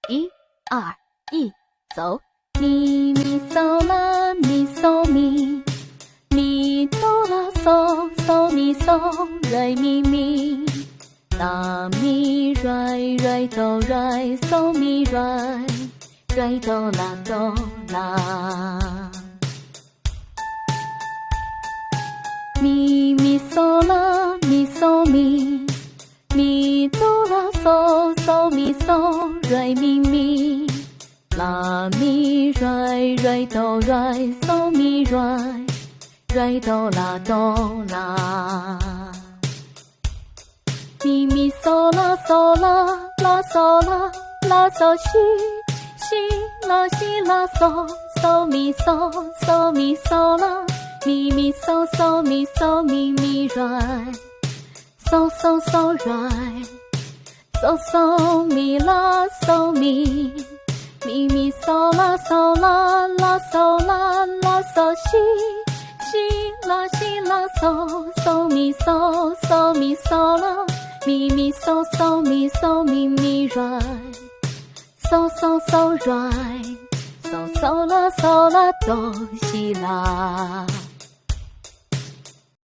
1、2、1，走。咪咪嗦啦咪嗦咪，咪哆啦嗦嗦咪嗦来咪咪，啦咪来来哆来嗦咪来，来哆啦哆啦。咪咪嗦啦咪嗦咪，咪哆啦嗦嗦咪嗦来咪咪，啦咪来来哆来嗦咪来，来哆啦哆啦。咪咪嗦啦嗦啦啦嗦啦啦嗦西，西啦西啦嗦嗦咪嗦嗦咪嗦啦，咪咪嗦嗦咪嗦咪咪来，嗦嗦嗦来，嗦嗦咪啦嗦咪，咪咪嗦啦嗦啦啦嗦啦啦嗦西，西啦西啦嗦嗦咪嗦嗦咪嗦啦，咪咪嗦嗦咪嗦咪咪来，嗦嗦嗦来，嗦嗦啦嗦啦哆西啦。